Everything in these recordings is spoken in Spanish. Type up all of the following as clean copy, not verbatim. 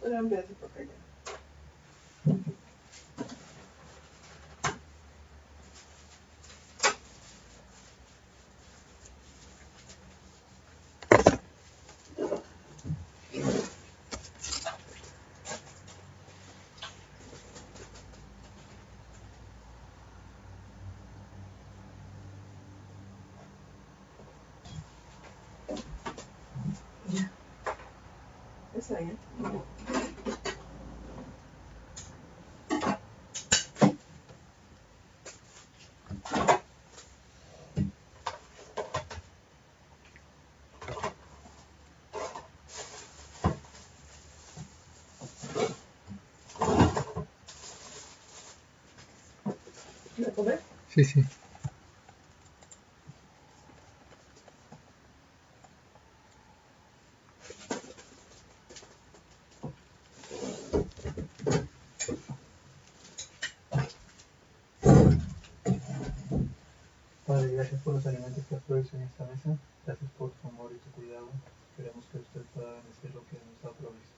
Pero en vez de por acá. Ya. Está bien. ¿Quieres comer? Sí, sí. Padre, gracias por los alimentos que ofreces en esta mesa. Gracias por tu amor y tu cuidado. Queremos que usted pueda bendecir lo que nos ha provisto.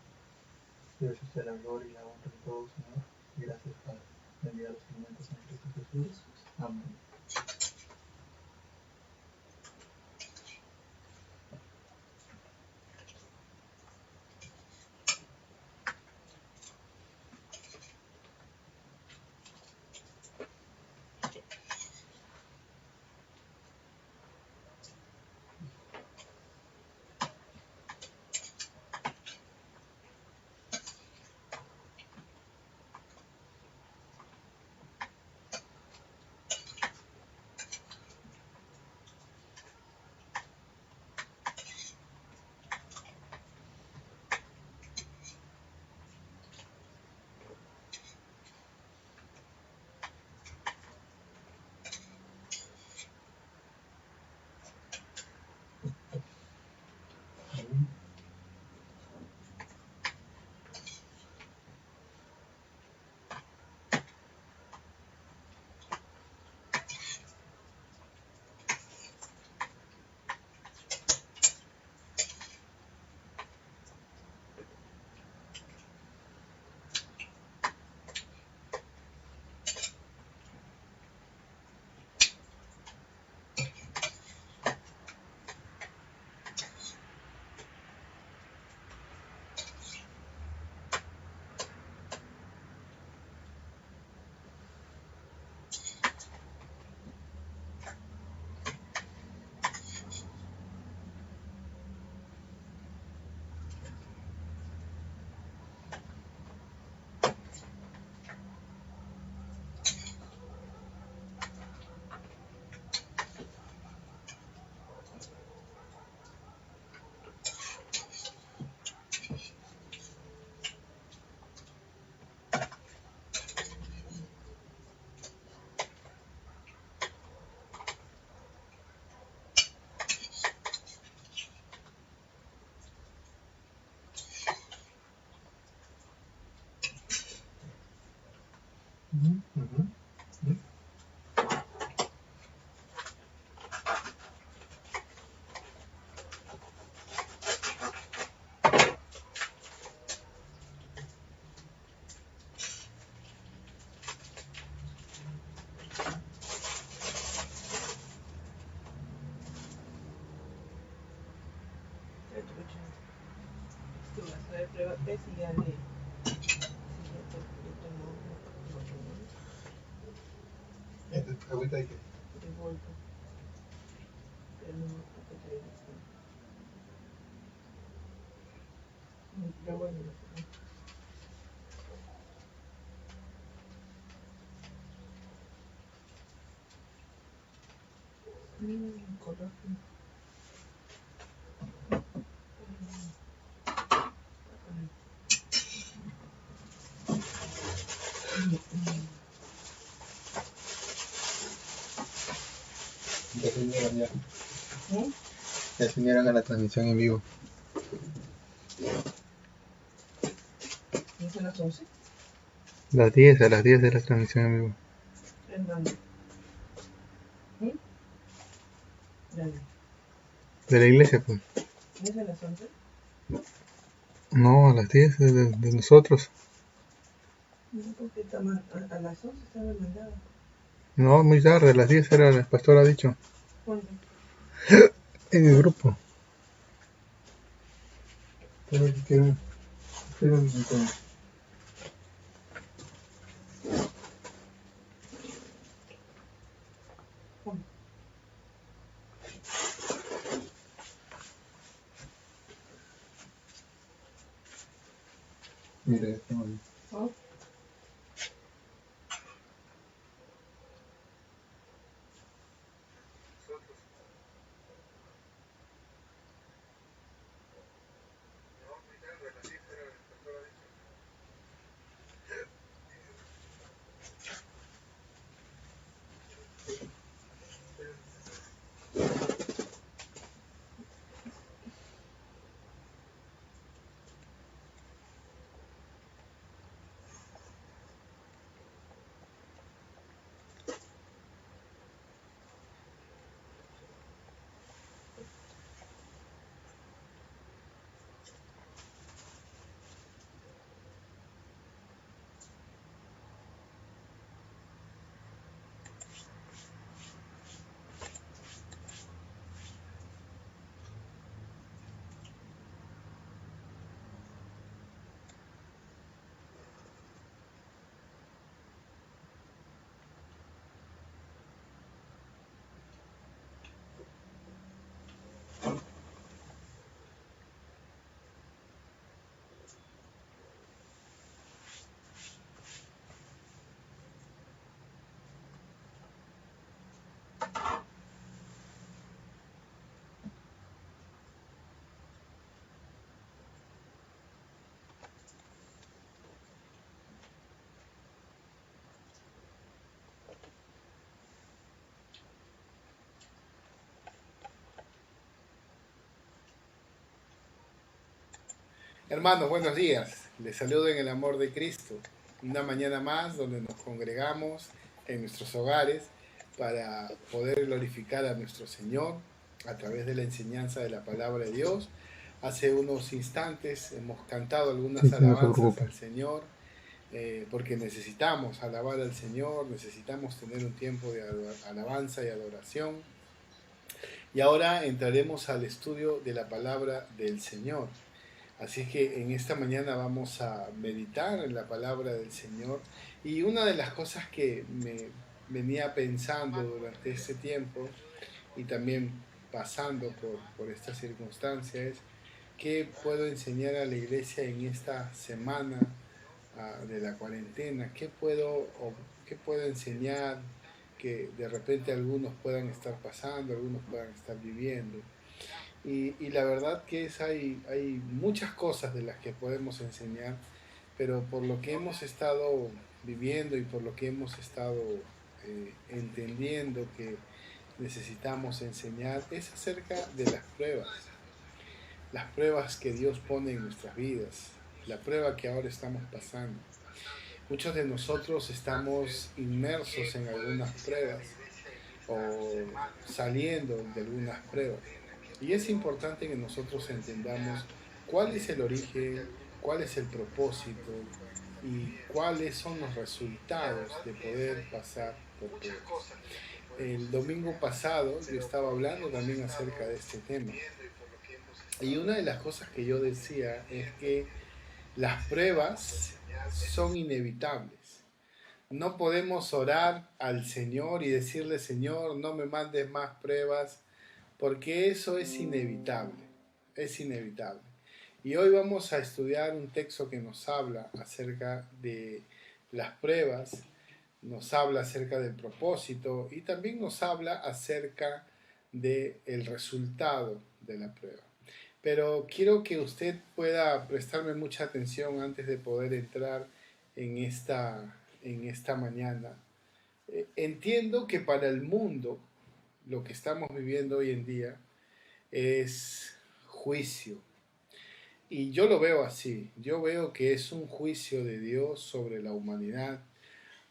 Dios usted la gloria y la honra de todo, Señor. Y gracias, Padre. Bendiga los alimentos en Cristo Jesús. Amén. Tú vas a ver prueba 3 y ya le... Agüita de qué? De golpe. Pero no me acuerdo que traía esto. Pero bueno, no sé. Color. Ya se unieron ya. ¿Eh? Ya se unieron a la transmisión en vivo. ¿No son las 11? Las 10, a las 10 de la transmisión en vivo. ¿En dónde? ¿Eh? Dale. De la iglesia, pues. ¿No es a las 11? No, a las 10 de nosotros. No, porque a las 11 estaba mandado. No, muy tarde, a las 10 era, el pastor ha dicho. ¿Cuándo? En el grupo. Pero si quieren, esperen un segundo. ¿Cuándo? Mire, estamos ahí. ¿Oh? Hermanos, buenos días. Les saludo en el amor de Cristo. Una mañana más donde nos congregamos en nuestros hogares para poder glorificar a nuestro Señor a través de la enseñanza de la palabra de Dios. Hace unos instantes hemos cantado algunas alabanzas al Señor porque necesitamos alabar al Señor, necesitamos tener un tiempo de alabanza y adoración. Y ahora entraremos al estudio de la palabra del Señor. Así que en esta mañana vamos a meditar en la palabra del Señor. Y una de las cosas que me venía pensando durante este tiempo y también pasando por esta circunstancia es qué puedo enseñar a la iglesia en esta semana de la cuarentena, qué puedo enseñar que de repente algunos puedan estar pasando, algunos puedan estar viviendo. Y la verdad que hay muchas cosas de las que podemos enseñar, pero por lo que hemos estado viviendo y por lo que hemos estado entendiendo que necesitamos enseñar es acerca de las pruebas que Dios pone en nuestras vidas, la prueba que ahora estamos pasando. Muchos de nosotros estamos inmersos en algunas pruebas o saliendo de algunas pruebas. Y es importante que nosotros entendamos cuál es el origen, cuál es el propósito y cuáles son los resultados de poder pasar por pruebas. El domingo pasado yo estaba hablando también acerca de este tema. Y una de las cosas que yo decía es que las pruebas son inevitables. No podemos orar al Señor y decirle, Señor, no me mandes más pruebas, porque eso es inevitable, es inevitable. Y hoy vamos a estudiar un texto que nos habla acerca de las pruebas, nos habla acerca del propósito y también nos habla acerca del resultado de la prueba. Pero quiero que usted pueda prestarme mucha atención antes de poder entrar en esta mañana. Entiendo que para el mundo lo que estamos viviendo hoy en día es juicio. Y yo lo veo así. Yo veo que es un juicio de Dios sobre la humanidad,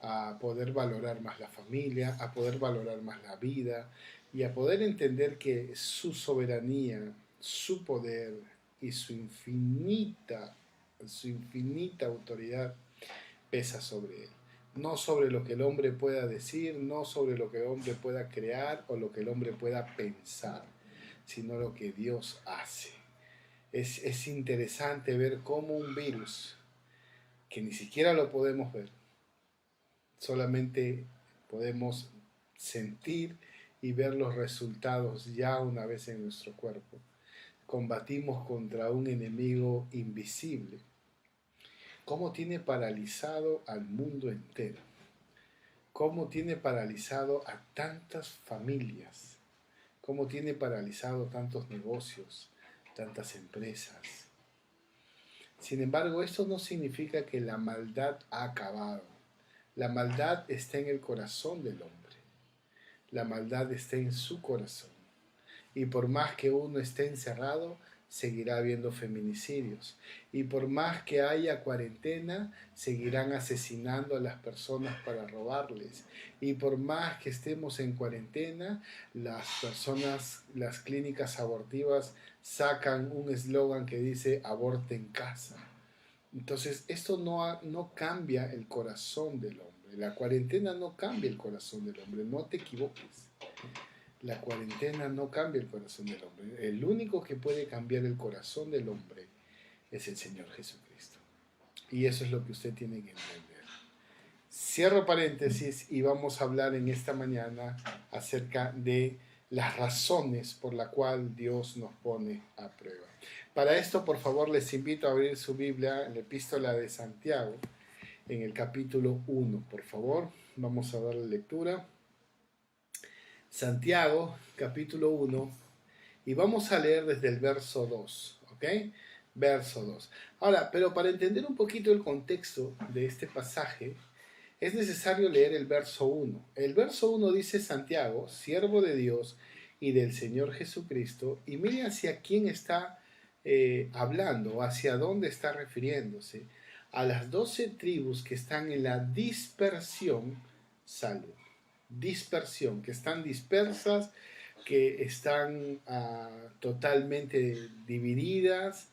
a poder valorar más la familia, a poder valorar más la vida y a poder entender que su soberanía su poder y su infinita autoridad pesa sobre él. No sobre lo que el hombre pueda decir, no sobre lo que el hombre pueda crear o lo que el hombre pueda pensar, sino lo que Dios hace. Es interesante ver cómo un virus, que ni siquiera lo podemos ver, solamente podemos sentir y ver los resultados ya una vez en nuestro cuerpo. Combatimos contra un enemigo invisible. Cómo tiene paralizado al mundo entero. Cómo tiene paralizado a tantas familias. Cómo tiene paralizado tantos negocios, tantas empresas. Sin embargo, esto no significa que la maldad ha acabado. La maldad está en el corazón del hombre. La maldad está en su corazón. Y por más que uno esté encerrado, seguirá habiendo feminicidios. Y por más que haya cuarentena, seguirán asesinando a las personas para robarles. Y por más que estemos en cuarentena, las clínicas abortivas sacan un eslogan que dice aborte en casa. Entonces, esto no cambia el corazón del hombre. La cuarentena no cambia el corazón del hombre, no te equivoques. La cuarentena no cambia el corazón del hombre. El único que puede cambiar el corazón del hombre es el Señor Jesucristo. Y eso es lo que usted tiene que entender. Cierro paréntesis y vamos a hablar en esta mañana acerca de las razones por las cuales Dios nos pone a prueba. Para esto, por favor, les invito a abrir su Biblia en la epístola de Santiago, en el capítulo 1. Por favor, vamos a darle lectura. Santiago, capítulo 1, y vamos a leer desde el verso 2, ¿ok? Verso 2. Ahora, pero para entender un poquito el contexto de este pasaje, es necesario leer el verso 1. El verso 1 dice: Santiago, siervo de Dios y del Señor Jesucristo, y mire hacia quién está hablando, hacia dónde está refiriéndose, a las 12 tribus que están en la dispersión, salud. Dispersión, que están dispersas, que están totalmente divididas.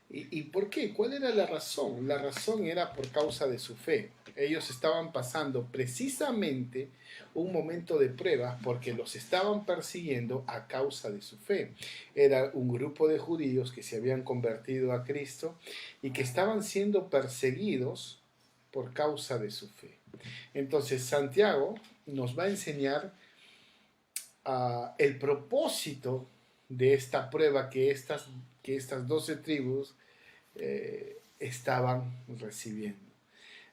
¿Y por qué? ¿Cuál era la razón? La razón era por causa de su fe. Ellos estaban pasando precisamente un momento de prueba porque los estaban persiguiendo a causa de su fe. Era un grupo de judíos que se habían convertido a Cristo y que estaban siendo perseguidos por causa de su fe. Entonces Santiago nos va a enseñar el propósito de esta prueba que estas 12 tribus estaban recibiendo.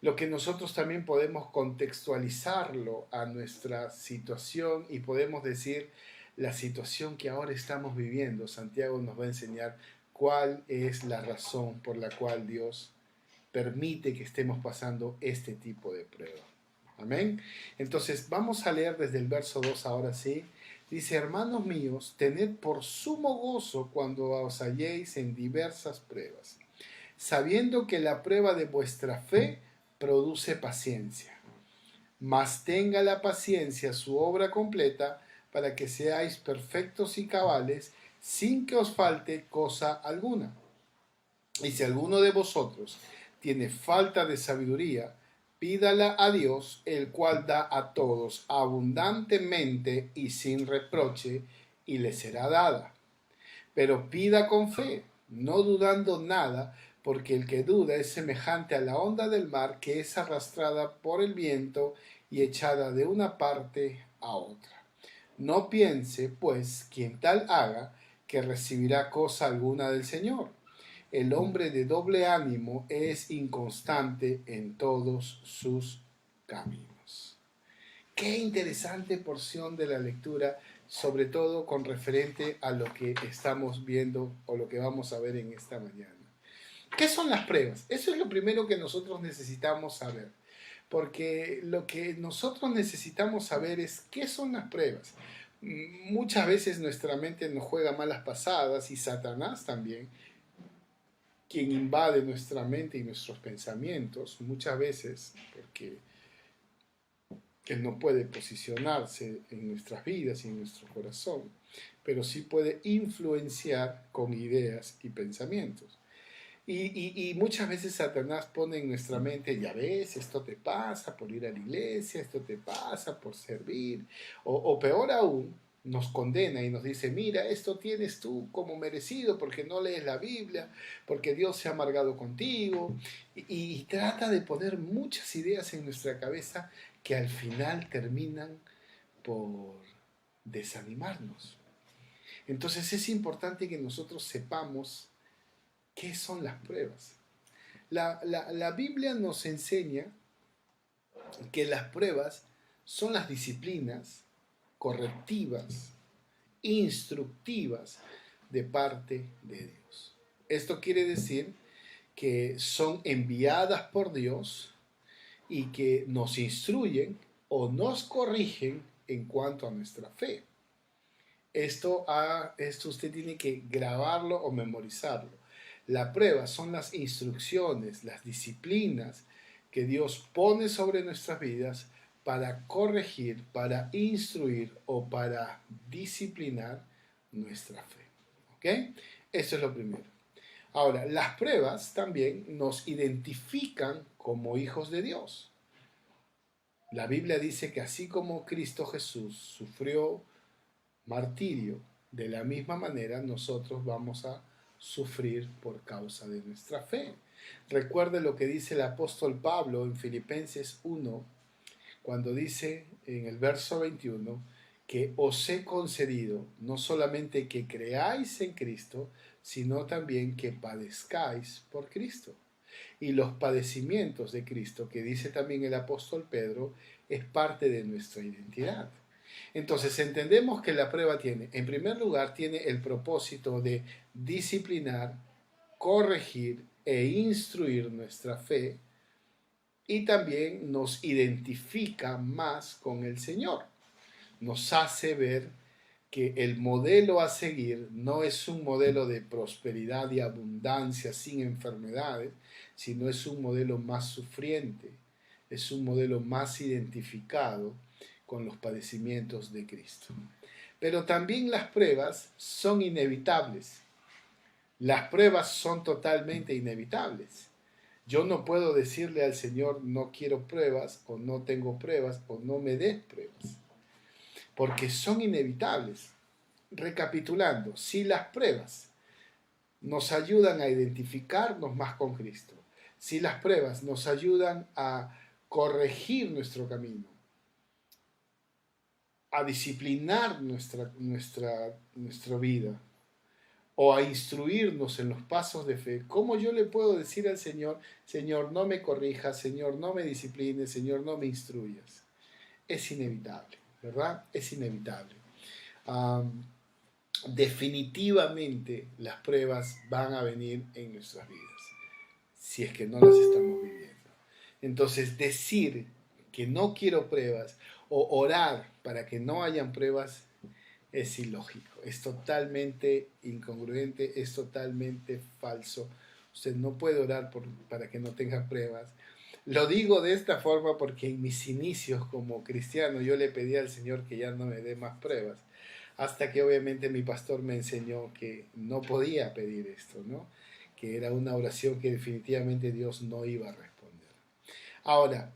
Lo que nosotros también podemos contextualizarlo a nuestra situación y podemos decir la situación que ahora estamos viviendo. Santiago nos va a enseñar cuál es la razón por la cual Dios permite que estemos pasando este tipo de prueba. Amén. Entonces vamos a leer desde el verso 2 ahora sí. Dice: hermanos míos, tened por sumo gozo cuando os halléis en diversas pruebas, sabiendo que la prueba de vuestra fe produce paciencia. Mas tenga la paciencia su obra completa, para que seáis perfectos y cabales, sin que os falte cosa alguna. Y si alguno de vosotros tiene falta de sabiduría, pídala a Dios, el cual da a todos abundantemente y sin reproche, y le será dada. Pero pida con fe, no dudando nada, porque el que duda es semejante a la onda del mar, que es arrastrada por el viento y echada de una parte a otra. No piense, pues, quien tal haga, que recibirá cosa alguna del Señor. El hombre de doble ánimo es inconstante en todos sus caminos. Qué interesante porción de la lectura, sobre todo con referente a lo que estamos viendo o lo que vamos a ver en esta mañana. ¿Qué son las pruebas? Eso es lo primero que nosotros necesitamos saber. Porque lo que nosotros necesitamos saber es qué son las pruebas. Muchas veces nuestra mente nos juega malas pasadas, y Satanás también, quien invade nuestra mente y nuestros pensamientos, muchas veces, porque él no puede posicionarse en nuestras vidas y en nuestro corazón. pero sí puede influenciar con ideas y pensamientos. Y muchas veces Satanás pone en nuestra mente, ya ves, esto te pasa por ir a la iglesia, esto te pasa por servir, o peor aún, nos condena y nos dice, mira, esto tienes tú como merecido porque no lees la Biblia, porque Dios se ha amargado contigo, y trata de poner muchas ideas en nuestra cabeza que al final terminan por desanimarnos. Entonces es importante que nosotros sepamos qué son las pruebas. La Biblia nos enseña que las pruebas son las disciplinas correctivas, instructivas de parte de Dios. Esto quiere decir que son enviadas por Dios y que nos instruyen o nos corrigen en cuanto a nuestra fe. Esto usted tiene que grabarlo o memorizarlo. La prueba son las instrucciones, las disciplinas que Dios pone sobre nuestras vidas para corregir, para instruir o para disciplinar nuestra fe. ¿Ok? Eso es lo primero. Ahora, las pruebas también nos identifican como hijos de Dios. La Biblia dice que así como Cristo Jesús sufrió martirio, de la misma manera nosotros vamos a sufrir por causa de nuestra fe. Recuerde lo que dice el apóstol Pablo en Filipenses 1, cuando dice en el verso 21 que os he concedido no solamente que creáis en Cristo, sino también que padezcáis por Cristo. Y los padecimientos de Cristo, que dice también el apóstol Pedro, es parte de nuestra identidad. Entonces entendemos que la prueba tiene, en primer lugar, tiene el propósito de disciplinar, corregir e instruir nuestra fe, y también nos identifica más con el Señor. Nos hace ver que el modelo a seguir no es un modelo de prosperidad y abundancia sin enfermedades, sino es un modelo más sufriente, es un modelo más identificado con los padecimientos de Cristo. Pero también las pruebas son inevitables. Las pruebas son totalmente inevitables. Yo no puedo decirle al Señor no quiero pruebas o no tengo pruebas o no me des pruebas, porque son inevitables. Recapitulando, si las pruebas nos ayudan a identificarnos más con Cristo, si las pruebas nos ayudan a corregir nuestro camino, a disciplinar nuestra vida o a instruirnos en los pasos de fe, ¿cómo yo le puedo decir al Señor, Señor, no me corrijas, Señor, no me disciplines, Señor, no me instruyas? Es inevitable, ¿verdad? Es inevitable. Definitivamente las pruebas van a venir en nuestras vidas, si es que no las estamos viviendo. Entonces, decir que no quiero pruebas o orar para que no hayan pruebas es ilógico, es totalmente incongruente, es totalmente falso. Usted no puede orar para que no tenga pruebas. Lo digo de esta forma porque en mis inicios como cristiano yo le pedí al Señor que ya no me dé más pruebas, hasta que obviamente mi pastor me enseñó que no podía pedir esto, ¿no? Que era una oración que definitivamente Dios no iba a responder. Ahora,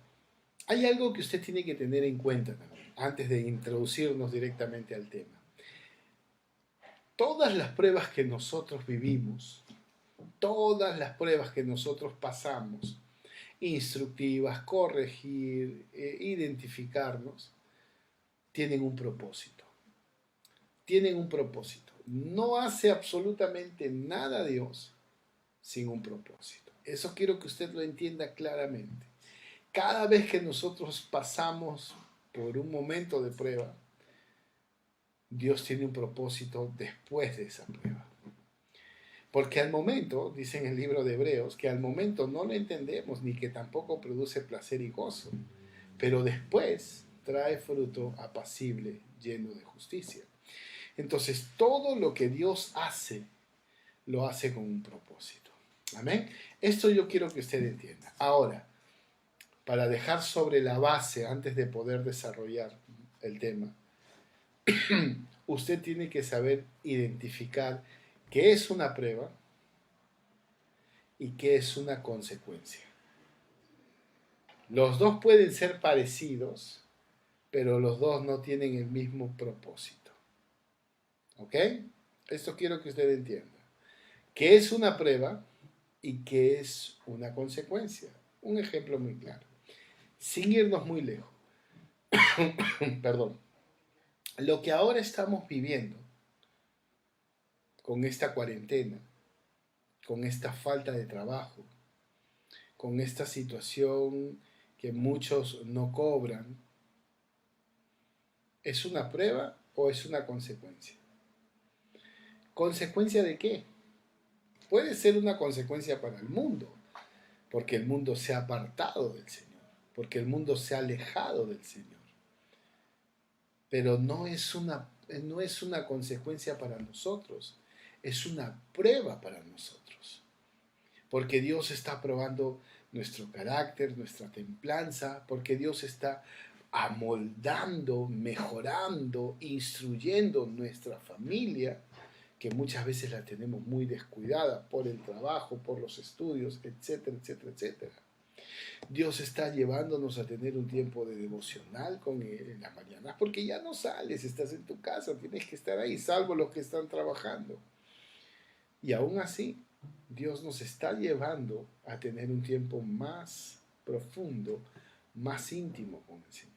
hay algo que usted tiene que tener en cuenta también, antes de introducirnos directamente al tema. Todas las pruebas que nosotros vivimos, todas las pruebas que nosotros pasamos, instructivas, corregir, identificarnos, tienen un propósito. Tienen un propósito. No hace absolutamente nada Dios sin un propósito. Eso quiero que usted lo entienda claramente. Cada vez que nosotros pasamos por un momento de prueba, Dios tiene un propósito después de esa prueba. Porque al momento, dice en el libro de Hebreos, que al momento no lo entendemos ni que tampoco produce placer y gozo, pero después trae fruto apacible, lleno de justicia. Entonces, todo lo que Dios hace, lo hace con un propósito. Amén. Esto yo quiero que usted entienda. Ahora, para dejar sobre la base, antes de poder desarrollar el tema, usted tiene que saber identificar qué es una prueba y qué es una consecuencia. Los dos pueden ser parecidos, pero los dos no tienen el mismo propósito. ¿Ok? Esto quiero que usted entienda. ¿Qué es una prueba y qué es una consecuencia? Un ejemplo muy claro. Sin irnos muy lejos. Perdón. Lo que ahora estamos viviendo con esta cuarentena, con esta falta de trabajo, con esta situación que muchos no cobran, ¿es una prueba o es una consecuencia? ¿Consecuencia de qué? Puede ser una consecuencia para el mundo, porque el mundo se ha apartado del Señor, porque el mundo se ha alejado del Señor. Pero no es una consecuencia para nosotros, es una prueba para nosotros. Porque Dios está probando nuestro carácter, nuestra templanza, porque Dios está amoldando, mejorando, instruyendo nuestra familia, que muchas veces la tenemos muy descuidada por el trabajo, por los estudios, etcétera, etcétera, etcétera. Dios está llevándonos a tener un tiempo de devocional con Él en las mañanas, porque ya no sales, estás en tu casa, tienes que estar ahí, salvo los que están trabajando. Y aún así, Dios nos está llevando a tener un tiempo más profundo, más íntimo con el Señor.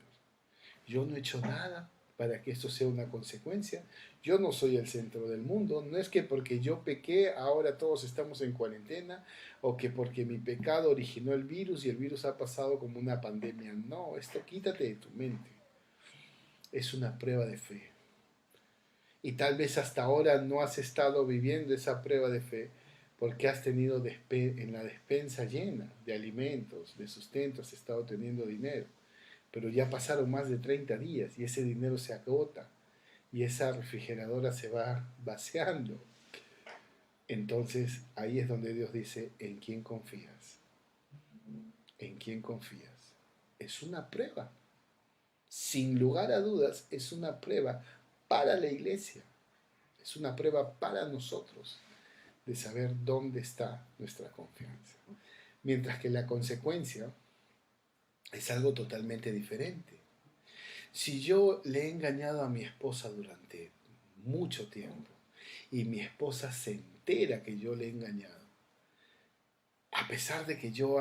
Yo no he hecho nada para que esto sea una consecuencia. Yo no soy el centro del mundo. No es que porque yo pequé, ahora todos estamos en cuarentena, o que porque mi pecado originó el virus y el virus ha pasado como una pandemia. No, esto quítate de tu mente. Es una prueba de fe. Y tal vez hasta ahora no has estado viviendo esa prueba de fe porque has tenido en la despensa llena de alimentos, de sustento, has estado teniendo dinero. Pero ya pasaron más de 30 días y ese dinero se agota y esa refrigeradora se va vaciando. Entonces ahí es donde Dios dice, ¿en quién confías? ¿En quién confías? Es una prueba. Sin lugar a dudas, es una prueba para la iglesia. Es una prueba para nosotros de saber dónde está nuestra confianza. Mientras que la consecuencia es algo totalmente diferente. Si yo le he engañado a mi esposa durante mucho tiempo y mi esposa se entera que yo le he engañado, a pesar de que yo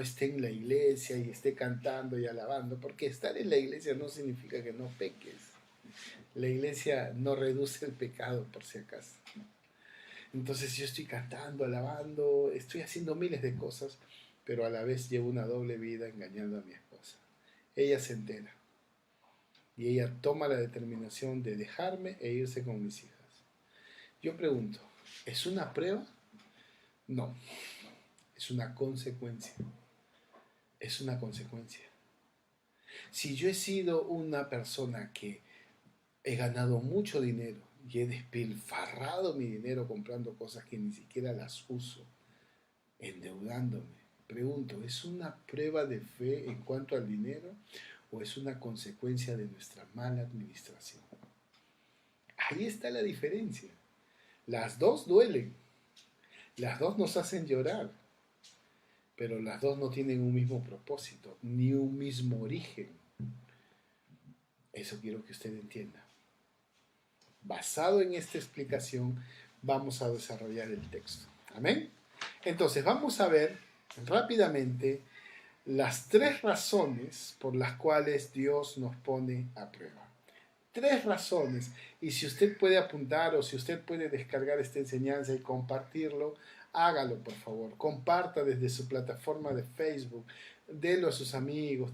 esté en la iglesia y esté cantando y alabando, porque estar en la iglesia no significa que no peques. La iglesia no reduce el pecado, por si acaso. Entonces yo estoy cantando, alabando, estoy haciendo miles de cosas, pero a la vez llevo una doble vida engañando a mi esposa. Ella se entera y ella toma la determinación de dejarme e irse con mis hijas. Yo pregunto, ¿es una prueba? No, es una consecuencia. Es una consecuencia. Si yo he sido una persona que he ganado mucho dinero y he despilfarrado mi dinero comprando cosas que ni siquiera las uso, endeudándome, pregunto, ¿es una prueba de fe en cuanto al dinero o es una consecuencia de nuestra mala administración? Ahí está la diferencia. Las dos duelen, las dos nos hacen llorar, pero las dos no tienen un mismo propósito, ni un mismo origen. Eso quiero que usted entienda. Basado en esta explicación, vamos a desarrollar el texto. Amén. Entonces, vamos a ver rápidamente las 3 razones por las cuales Dios nos pone a prueba. 3 razones. Y si usted puede apuntar o si usted puede descargar esta enseñanza y compartirlo, hágalo por favor. Comparta desde su plataforma de Facebook. Dele a sus amigos,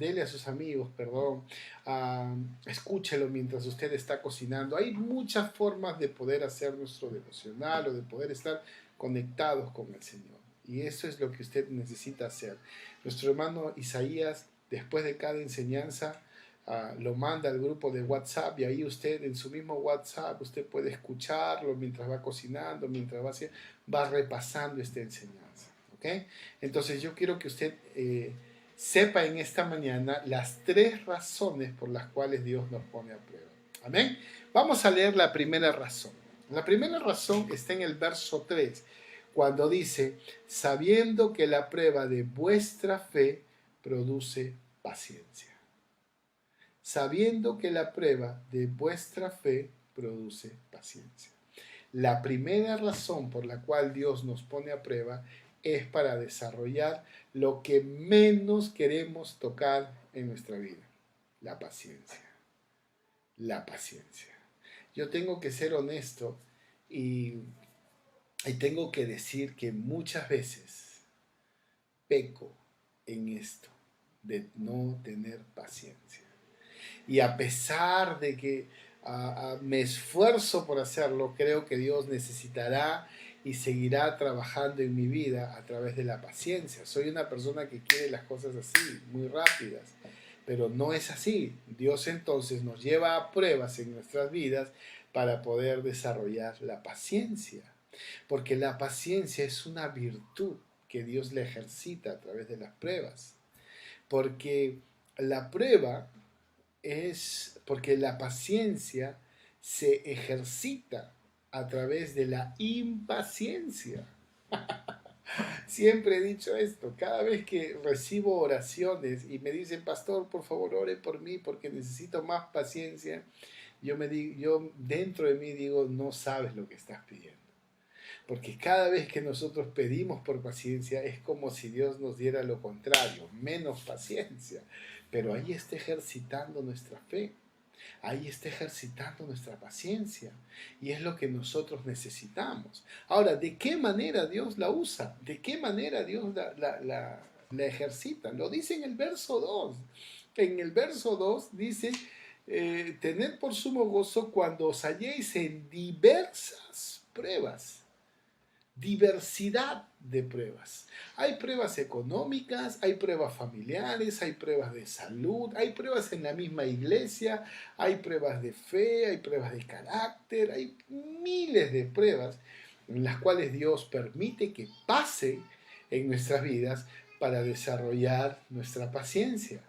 escúchelo mientras usted está cocinando. Hay muchas formas de poder hacer nuestro devocional o de poder estar conectados con el Señor. Y eso es lo que usted necesita hacer. Nuestro hermano Isaías, después de cada enseñanza, lo manda al grupo de WhatsApp y ahí usted en su mismo WhatsApp usted puede escucharlo mientras va cocinando, mientras va repasando esta enseñanza. ¿Okay? Entonces yo quiero que usted sepa en esta mañana las 3 razones por las cuales Dios nos pone a prueba. Amén. Vamos a leer la primera razón. La primera razón está en el verso 3, cuando dice, sabiendo que la prueba de vuestra fe produce paciencia. Sabiendo que la prueba de vuestra fe produce paciencia. La primera razón por la cual Dios nos pone a prueba es para desarrollar lo que menos queremos tocar en nuestra vida, la paciencia. La paciencia. Yo tengo que ser honesto y tengo que decir que muchas veces peco en esto de no tener paciencia. Y a pesar de que me esfuerzo por hacerlo, creo que Dios necesitará y seguirá trabajando en mi vida a través de la paciencia. Soy una persona que quiere las cosas así, muy rápidas, pero no es así. Dios entonces nos lleva a pruebas en nuestras vidas para poder desarrollar la paciencia, porque la paciencia es una virtud que Dios le ejercita a través de las pruebas, porque la prueba porque la paciencia se ejercita a través de la impaciencia. Siempre he dicho esto, cada vez que recibo oraciones y me dicen, pastor, por favor, ore por mí porque necesito más paciencia, yo dentro de mí digo, no sabes lo que estás pidiendo. Porque cada vez que nosotros pedimos por paciencia es como si Dios nos diera lo contrario, menos paciencia. Pero ahí está ejercitando nuestra fe, ahí está ejercitando nuestra paciencia. Y es lo que nosotros necesitamos. Ahora, ¿de qué manera Dios la usa? ¿De qué manera Dios la ejercita? Lo dice en el verso 2. En el verso 2 dice, tened por sumo gozo cuando os halléis en diversas pruebas. Diversidad de pruebas. Hay pruebas económicas, hay pruebas familiares, hay pruebas de salud, hay pruebas en la misma iglesia, hay pruebas de fe, hay pruebas de carácter, hay miles de pruebas en las cuales Dios permite que pasen en nuestras vidas para desarrollar nuestra paciencia.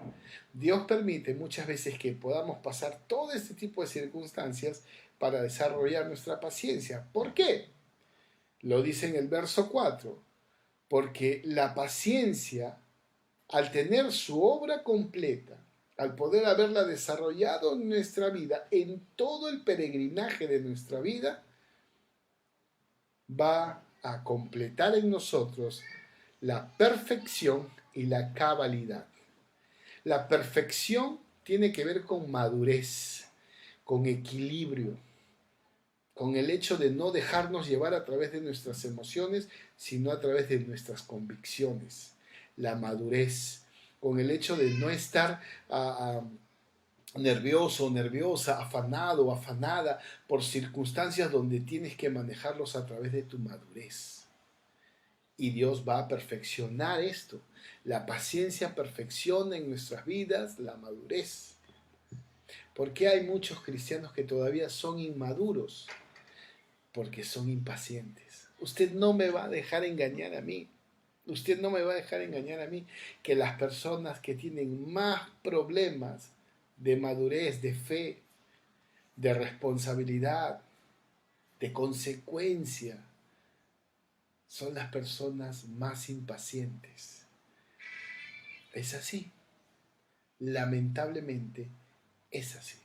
Dios permite muchas veces que podamos pasar todo este tipo de circunstancias para desarrollar nuestra paciencia. ¿Por qué? Lo dice en el verso 4, porque la paciencia, al tener su obra completa, al poder haberla desarrollado en nuestra vida, en todo el peregrinaje de nuestra vida, va a completar en nosotros la perfección y la cabalidad. La perfección tiene que ver con madurez, con equilibrio, con el hecho de no dejarnos llevar a través de nuestras emociones, sino a través de nuestras convicciones. La madurez, con el hecho de no estar nervioso, nerviosa, afanado o afanada por circunstancias donde tienes que manejarlos a través de tu madurez. Y Dios va a perfeccionar esto. La paciencia perfecciona en nuestras vidas la madurez. ¿Por qué hay muchos cristianos que todavía son inmaduros? Porque son impacientes. Usted no me va a dejar engañar a mí. Usted no me va a dejar engañar a mí que las personas que tienen más problemas de madurez, de fe, de responsabilidad, de consecuencia, son las personas más impacientes. Es así. Lamentablemente, es así.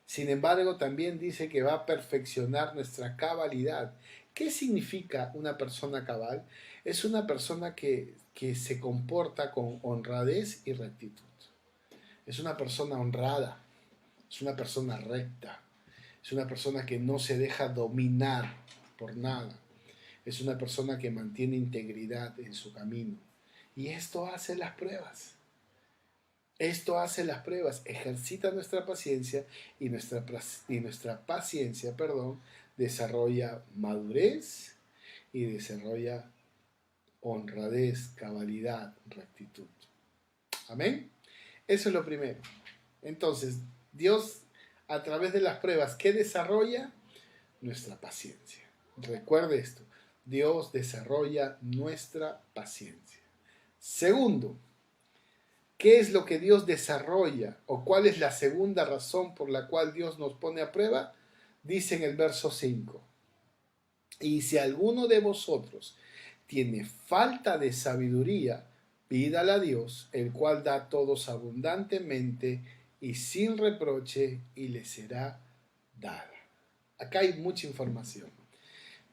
Sin embargo, también dice que va a perfeccionar nuestra cabalidad. ¿Qué significa una persona cabal? Es una persona que se comporta con honradez y rectitud. Es una persona honrada, es una persona recta, es una persona que no se deja dominar por nada. Es una persona que mantiene integridad en su camino. Y esto hace las pruebas. Esto hace las pruebas, ejercita nuestra paciencia y nuestra paciencia, desarrolla madurez y desarrolla honradez, cabalidad, rectitud. Amén. Eso es lo primero. Entonces, Dios a través de las pruebas, ¿qué desarrolla? Nuestra paciencia. Recuerde esto, Dios desarrolla nuestra paciencia. Segundo, ¿Qué es lo que Dios desarrolla? ¿O cuál es la segunda razón por la cual Dios nos pone a prueba? Dice en el verso 5. Y si alguno de vosotros tiene falta de sabiduría, pídala a Dios, el cual da a todos abundantemente y sin reproche, y le será dada. Acá hay mucha información,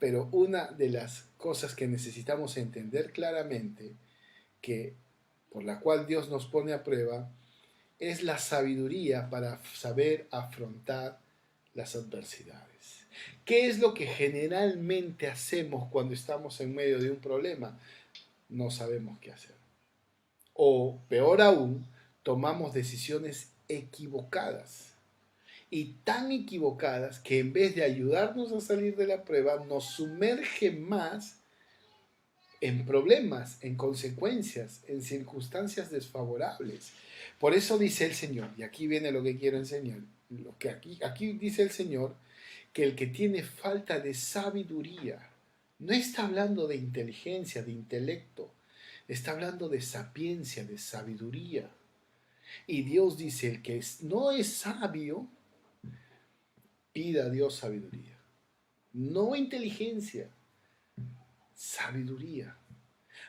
pero una de las cosas que necesitamos entender claramente, que por la cual Dios nos pone a prueba, es la sabiduría para saber afrontar las adversidades. ¿Qué es lo que generalmente hacemos cuando estamos en medio de un problema? No sabemos qué hacer. O peor aún, tomamos decisiones equivocadas. Y tan equivocadas que en vez de ayudarnos a salir de la prueba, nos sumerge más en problemas, en consecuencias, en circunstancias desfavorables. Por eso dice el Señor, y aquí viene lo que quiero enseñar, lo que aquí dice el Señor, que el que tiene falta de sabiduría, no está hablando de inteligencia, de intelecto, está hablando de sapiencia, de sabiduría. Y Dios dice, el que no es sabio, pida a Dios sabiduría. No inteligencia, sabiduría.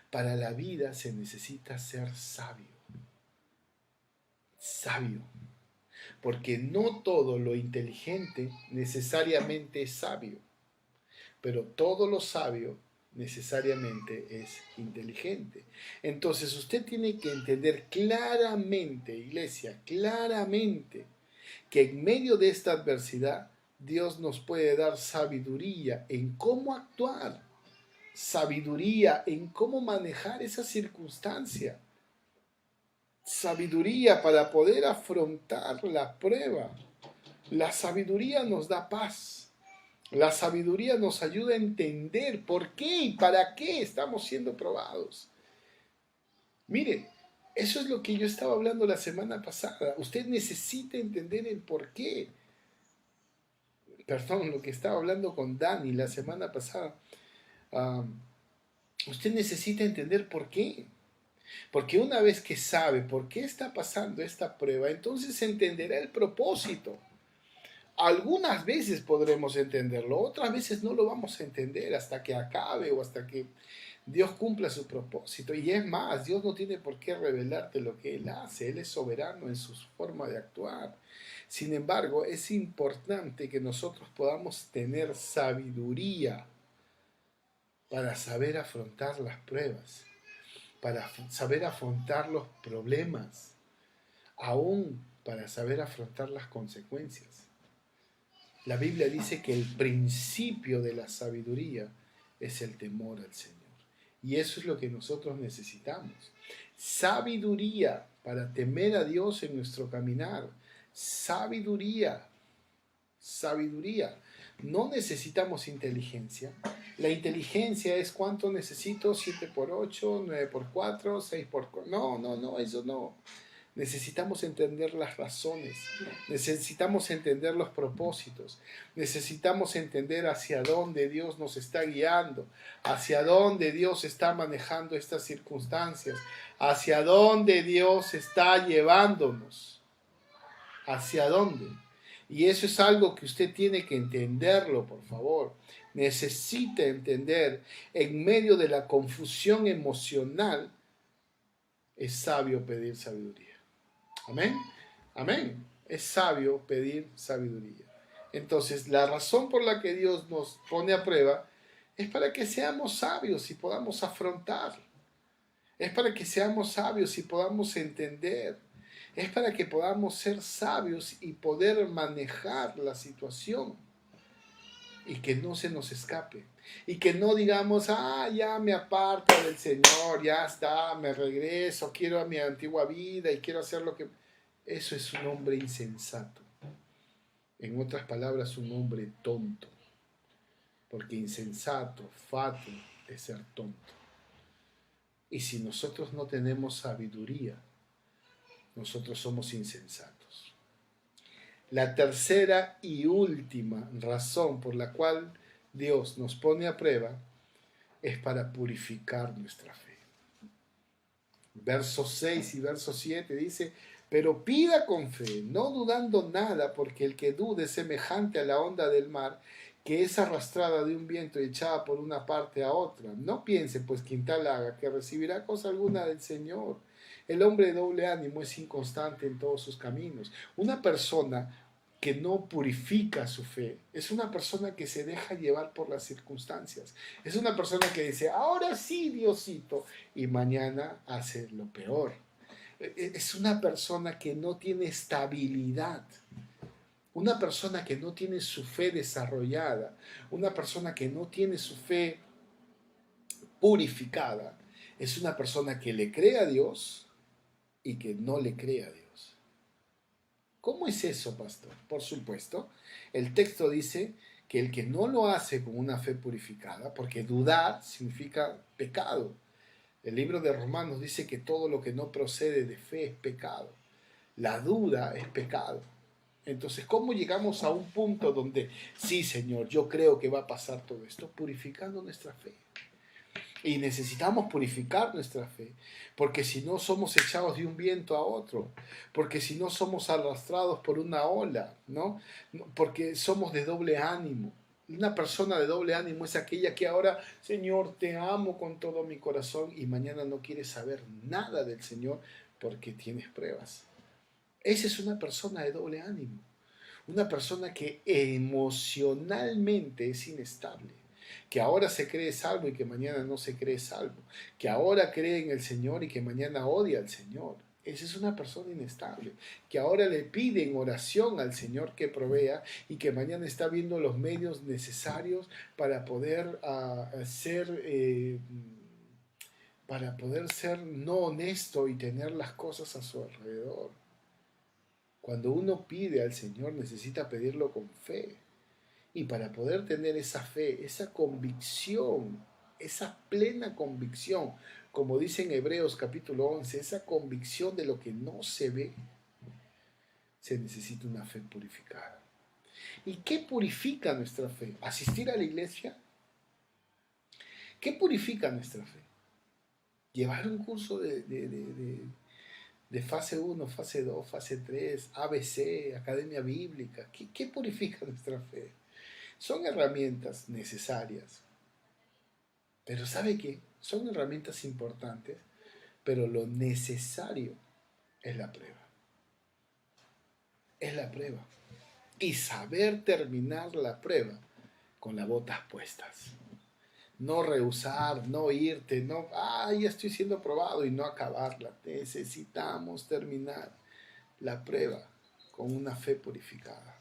Para la vida se necesita ser sabio. Sabio. Porque no todo lo inteligente necesariamente es sabio. Pero todo lo sabio necesariamente es inteligente. Entonces usted tiene que entender claramente, iglesia, claramente, que en medio de esta adversidad Dios nos puede dar sabiduría en cómo actuar, sabiduría en cómo manejar esa circunstancia, sabiduría para poder afrontar la prueba. La sabiduría nos da paz. La sabiduría nos ayuda a entender por qué y para qué estamos siendo probados. Mire, eso es lo que yo estaba hablando la semana pasada. Usted necesita entender el por qué. Perdón, lo que estaba hablando con Dani la semana pasada. Usted necesita entender por qué. Porque una vez que sabe por qué está pasando esta prueba, entonces entenderá el propósito. Algunas veces podremos entenderlo, otras veces no lo vamos a entender hasta que acabe o hasta que Dios cumpla su propósito. Y es más, Dios no tiene por qué revelarte lo que Él hace. Él es soberano en su forma de actuar. Sin embargo, es importante que nosotros podamos tener sabiduría para saber afrontar las pruebas, para saber afrontar los problemas, aún para saber afrontar las consecuencias. La Biblia dice que el principio de la sabiduría es el temor al Señor. Y eso es lo que nosotros necesitamos. Sabiduría para temer a Dios en nuestro caminar. Sabiduría. Sabiduría. No necesitamos inteligencia. La inteligencia es cuánto necesito, 7 por 8, 9 por 4, 6 por 4. No, eso no. Necesitamos entender las razones, necesitamos entender los propósitos, necesitamos entender hacia dónde Dios nos está guiando, hacia dónde Dios está manejando estas circunstancias, hacia dónde Dios está llevándonos, hacia dónde. Y eso es algo que usted tiene que entenderlo, por favor. Necesita entender, en medio de la confusión emocional, es sabio pedir sabiduría. Amén, amén. Es sabio pedir sabiduría. Entonces, la razón por la que Dios nos pone a prueba es para que seamos sabios y podamos afrontar. Es para que seamos sabios y podamos entender. Es para que podamos ser sabios y poder manejar la situación. Y que no se nos escape. Y que no digamos, ya me aparto del Señor, ya está, me regreso, quiero a mi antigua vida y quiero hacer lo que... Eso es un hombre insensato. En otras palabras, un hombre tonto. Porque insensato, fatuo, es ser tonto. Y si nosotros no tenemos sabiduría, nosotros somos insensatos. La tercera y última razón por la cual Dios nos pone a prueba es para purificar nuestra fe. Verso 6 y verso 7 dice, pero pida con fe, no dudando nada, porque el que dude es semejante a la onda del mar, que es arrastrada de un viento y echada por una parte a otra. No piense, pues, quien tal haga, que recibirá cosa alguna del Señor. El hombre de doble ánimo es inconstante en todos sus caminos. Una persona que no purifica su fe es una persona que se deja llevar por las circunstancias. Es una persona que dice, ahora sí, Diosito, y mañana hace lo peor. Es una persona que no tiene estabilidad, una persona que no tiene su fe desarrollada, una persona que no tiene su fe purificada. Es una persona que le cree a Dios y que no le cree a Dios. ¿Cómo es eso, pastor? Por supuesto, el texto dice que el que no lo hace con una fe purificada, porque dudar significa pecado. El libro de Romanos dice que todo lo que no procede de fe es pecado. La duda es pecado. Entonces, ¿cómo llegamos a un punto donde, sí, Señor, yo creo que va a pasar todo esto? Purificando nuestra fe. Y necesitamos purificar nuestra fe, porque si no somos echados de un viento a otro, porque si no somos arrastrados por una ola, ¿no? Porque somos de doble ánimo. Una persona de doble ánimo es aquella que ahora, Señor, te amo con todo mi corazón y mañana no quiere saber nada del Señor porque tienes pruebas. Esa es una persona de doble ánimo, una persona que emocionalmente es inestable, que ahora se cree salvo y que mañana no se cree salvo, que ahora cree en el Señor y que mañana odia al Señor. Esa es una persona inestable, que ahora le pide en oración al Señor que provea y que mañana está viendo los medios necesarios para poder ser no honesto y tener las cosas a su alrededor. Cuando uno pide al Señor necesita pedirlo con fe. Y para poder tener esa fe, esa convicción, esa plena convicción, como dice en Hebreos capítulo 11, esa convicción de lo que no se ve, se necesita una fe purificada. ¿Y qué purifica nuestra fe? ¿Asistir a la iglesia? ¿Qué purifica nuestra fe? Llevar un curso de fase 1, fase 2, fase 3, ABC, Academia Bíblica. ¿Qué purifica nuestra fe? Son herramientas necesarias, pero ¿sabe qué? Son herramientas importantes, pero lo necesario es la prueba. Es la prueba. Y saber terminar la prueba con las botas puestas. No rehusar, no irte, no, ya estoy siendo probado y no acabarla. Necesitamos terminar la prueba con una fe purificada.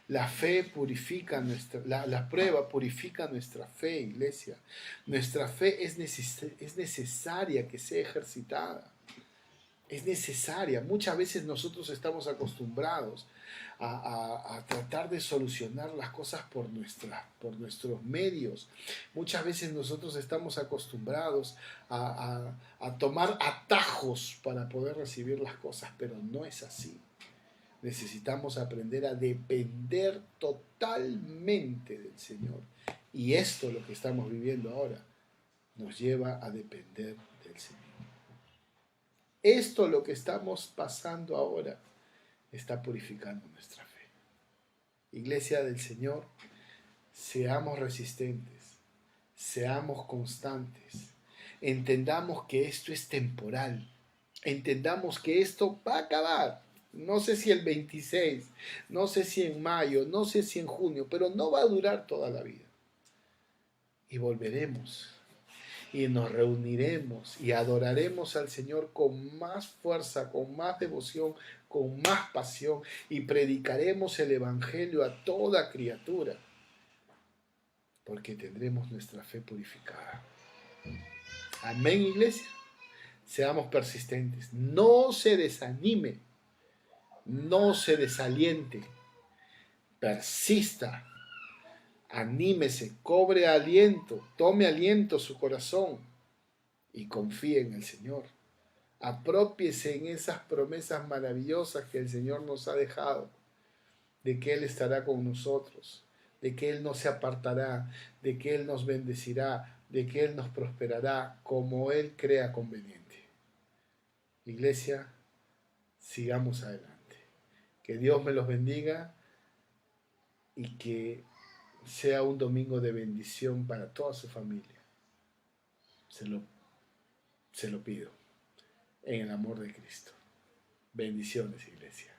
La fe purifica la prueba purifica nuestra fe, iglesia. Nuestra fe es necesaria que sea ejercitada. Es necesaria. Muchas veces nosotros estamos acostumbrados a tratar de solucionar las cosas por nuestros medios. Muchas veces nosotros estamos acostumbrados a tomar atajos para poder recibir las cosas, pero no es así. Necesitamos aprender a depender totalmente del Señor. Y esto, lo que estamos viviendo ahora, nos lleva a depender del Señor. Esto, lo que estamos pasando ahora, está purificando nuestra fe. Iglesia del Señor, seamos resistentes, seamos constantes, entendamos que esto es temporal, entendamos que esto va a acabar. No sé si el 26, no sé si en mayo, no sé si en junio, pero no va a durar toda la vida. Y volveremos y nos reuniremos y adoraremos al Señor con más fuerza, con más devoción, con más pasión y predicaremos el Evangelio a toda criatura, porque tendremos nuestra fe purificada. Amén, iglesia. Seamos persistentes, no se desanime, no se desaliente, persista, anímese, cobre aliento, tome aliento su corazón y confíe en el Señor. Aprópiese en esas promesas maravillosas que el Señor nos ha dejado, de que Él estará con nosotros, de que Él no se apartará, de que Él nos bendecirá, de que Él nos prosperará como Él crea conveniente. Iglesia, sigamos adelante. Que Dios me los bendiga y que sea un domingo de bendición para toda su familia. Se lo pido en el amor de Cristo. Bendiciones, iglesia.